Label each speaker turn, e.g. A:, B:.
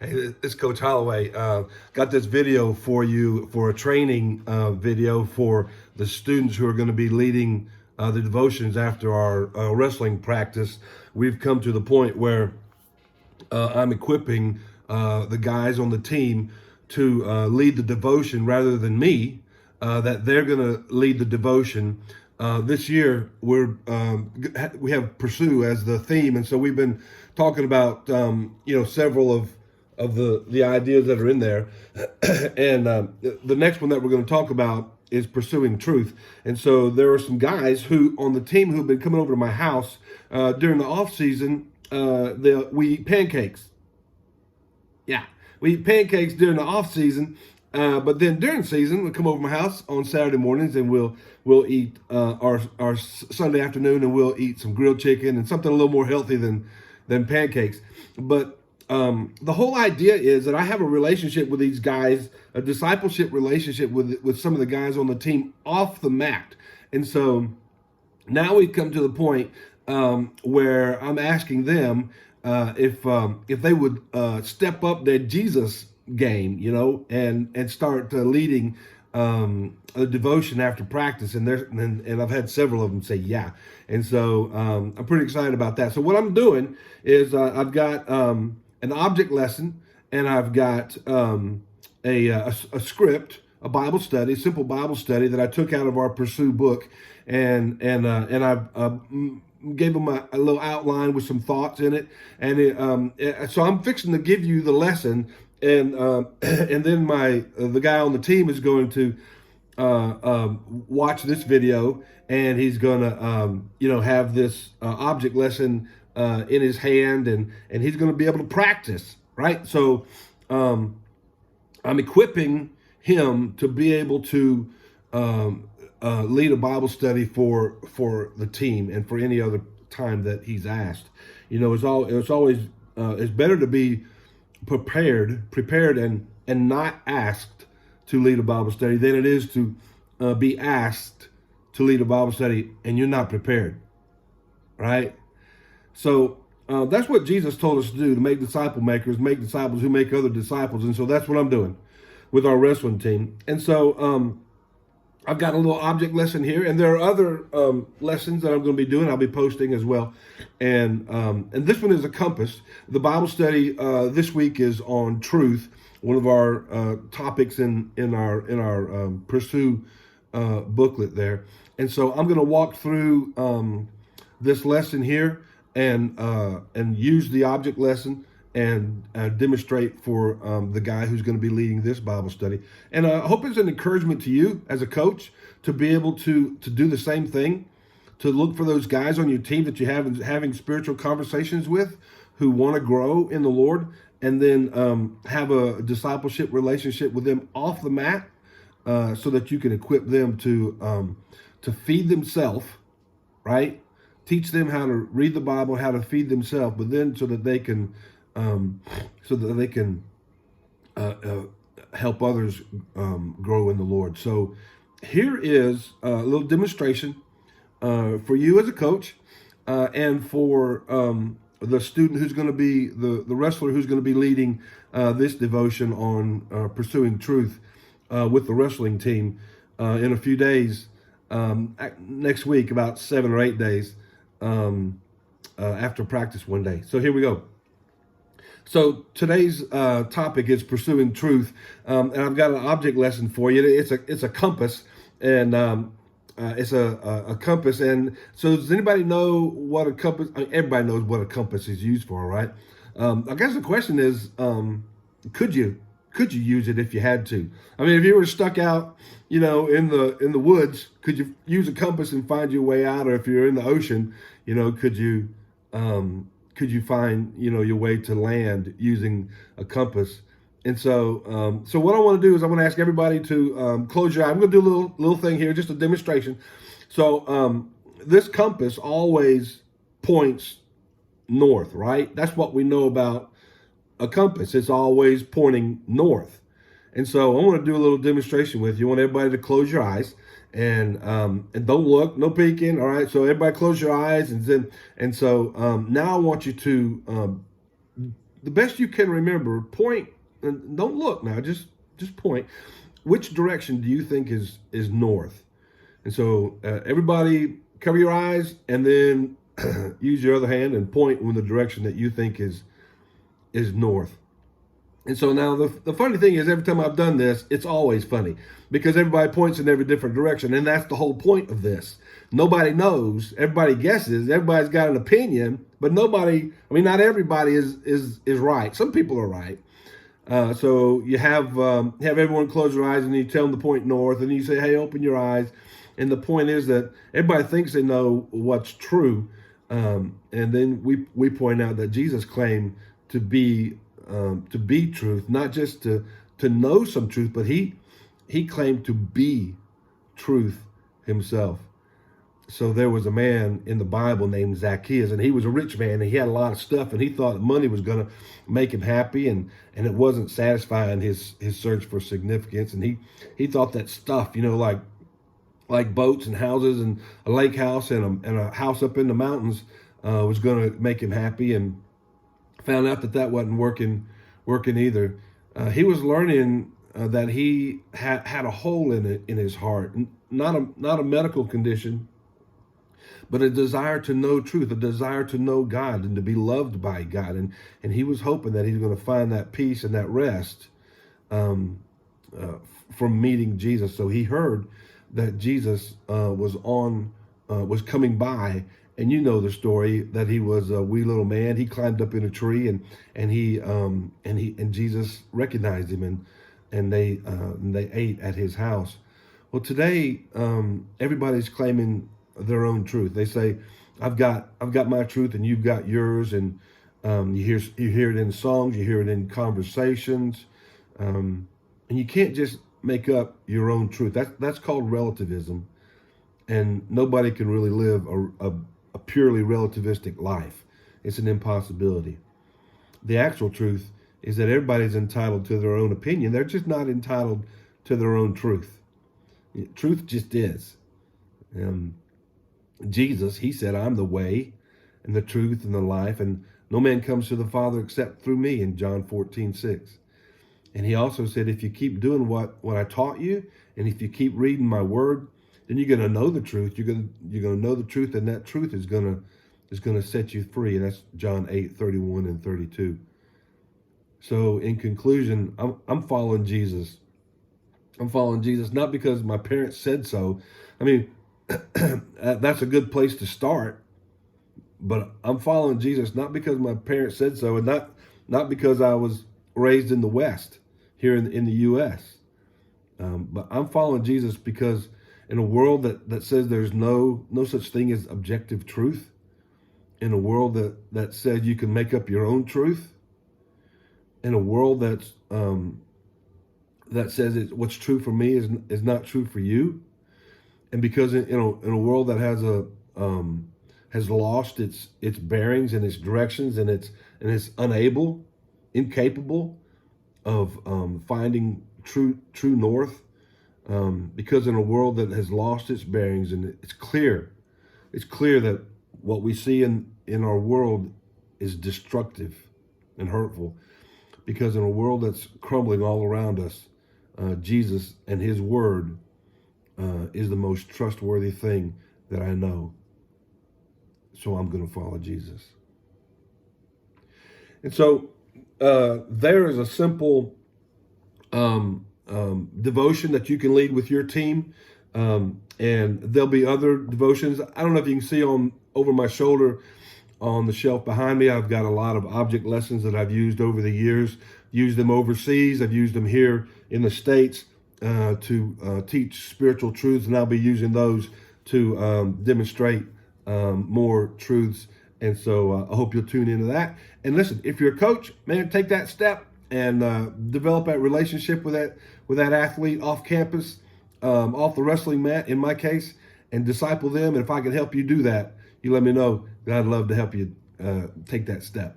A: Hey, it's Coach Holloway. Got this video for you for a training video for the students who are going to be leading the devotions after our wrestling practice. We've come to the point where I'm equipping the guys on the team to lead the devotion rather than me, that they're going to lead the devotion. This year, we have pursue as the theme, and so we've been talking about several of the ideas that are in there, and the next one that we're going to talk about is pursuing truth. And so there are some guys who on the team who've been coming over to my house during the off season. We eat pancakes. Yeah, we eat pancakes during the off season, but then during season we come over to my house on Saturday mornings and we'll eat our Sunday afternoon, and we'll eat some grilled chicken and something a little more healthy than pancakes. But the whole idea is that I have a relationship with these guys, a discipleship relationship with some of the guys on the team off the mat, and so now we've come to the point where I'm asking them if they would step up their Jesus game, and start leading a devotion after practice. And I've had several of them say yeah, and so I'm pretty excited about that. So what I'm doing is I've got an object lesson, and I've got a script, a Bible study, simple Bible study that I took out of our Pursue book, and I gave them a little outline with some thoughts in it, and so I'm fixing to give you the lesson, and then the guy on the team is going to watch this video, and he's going to have this object lesson in his hand, and he's going to be able to practice, right? So I'm equipping him to be able to lead a Bible study for the team and for any other time that he's asked. It's better to be prepared and not asked to lead a Bible study than it is to be asked to lead a Bible study and you're not prepared, right? So that's what Jesus told us to do, to make disciple makers, make disciples who make other disciples. And so that's what I'm doing with our wrestling team. And so I've got a little object lesson here, and there are other lessons that I'm going to be doing. I'll be posting as well. And this one is a compass. The Bible study this week is on truth, one of our topics in our Pursue booklet there. And so I'm going to walk through this lesson here and use the object lesson and demonstrate for the guy who's going to be leading this Bible study. And I hope it's an encouragement to you as a coach to be able to do the same thing, to look for those guys on your team that you have having spiritual conversations with who want to grow in the Lord, and then have a discipleship relationship with them off the mat, so that you can equip them to feed themselves, right? Teach them how to read the Bible, how to feed themselves, but then so that they can help others grow in the Lord. So here is a little demonstration for you as a coach, and for the student who's going to be the wrestler who's going to be leading this devotion on pursuing truth with the wrestling team in a few days, next week, about 7 or 8 days after practice one day. So here we go. So today's topic is pursuing truth, and I've got an object lesson for you. It's a compass, and it's a compass. And so does anybody know what a compass? I mean, everybody knows what a compass is used for, right? I guess the question is, could you use it if you had to? I mean, if you were stuck out, in the woods, could you use a compass and find your way out? Or if you're in the ocean, could you find your way to land using a compass? And so so what I want to do is I want to ask everybody to close your eye. I'm going to do a little thing here, just a demonstration. So this compass always points north, right? That's what we know about a compass. It's always pointing north. And so I want to do a little demonstration with you. I want everybody to close your eyes, and don't look, no peeking. All right. So everybody close your eyes, and so now I want you to the best you can remember, point, and don't look now, just point. Which direction do you think is north? And so everybody cover your eyes and then use your other hand and point in the direction that you think is north. And so now the funny thing is, every time I've done this, it's always funny because everybody points in every different direction. And that's the whole point of this. Nobody knows. Everybody guesses. Everybody's got an opinion, but not everybody is right. Some people are right. So you have everyone close their eyes and you tell them to point north and you say, hey, open your eyes. And the point is that everybody thinks they know what's true. And then we point out that Jesus claimed to be truth, not just to know some truth, but he claimed to be truth himself. So there was a man in the Bible named Zacchaeus, and he was a rich man, and he had a lot of stuff, and he thought money was going to make him happy, and it wasn't satisfying his search for significance. And he thought that stuff, like boats and houses and a lake house and a house up in the mountains was going to make him happy, and found out that wasn't working either. He was learning that he had a hole in his heart, not a medical condition, but a desire to know truth, a desire to know God and to be loved by God. And he was hoping that he's going to find that peace and that rest from meeting Jesus. So he heard that Jesus was coming by. And you know the story, that he was a wee little man. He climbed up in a tree, and Jesus recognized him, and they ate at his house. Well, today everybody's claiming their own truth. They say, I've got my truth, and you've got yours. And you hear it in songs, you hear it in conversations, and you can't just make up your own truth. That's called relativism, and nobody can really live a purely relativistic life. It's an impossibility. The actual truth is that everybody's entitled to their own opinion. They're just not entitled to their own truth. Truth just is. Jesus, he said, I'm the way and the truth and the life, and no man comes to the Father except through me, in John 14:6. And he also said, if you keep doing what I taught you, and if you keep reading my word, then you're going to know the truth. You're going to know the truth, and that truth is going to set you free. And that's John 8:31 and 32. So in conclusion, I'm following Jesus. I'm following Jesus not because my parents said so. I mean, that's a good place to start. But I'm following Jesus not because my parents said so, and not because I was raised in the West, here in the U.S. But I'm following Jesus because in a world that says there's no such thing as objective truth, in a world that says you can make up your own truth, in a world that says what's true for me is not true for you, and because in a world that has lost its bearings and its directions, and it's incapable of finding true north. Because in a world that has lost its bearings, and it's clear that what we see in our world is destructive and hurtful. Because in a world that's crumbling all around us, Jesus and his word is the most trustworthy thing that I know. So I'm going to follow Jesus. And so there is a simple devotion that you can lead with your team, and there'll be other devotions. I don't know if you can see over my shoulder on the shelf behind me, I've got a lot of object lessons that I've used over the years. Used them overseas, I've used them here in the States to teach spiritual truths, and I'll be using those to demonstrate more truths. And so I hope you'll tune into that. And listen, if you're a coach, man, take that step and develop that relationship with that athlete off campus, off the wrestling mat, in my case, and disciple them. And if I can help you do that, you let me know. I'd love to help you take that step.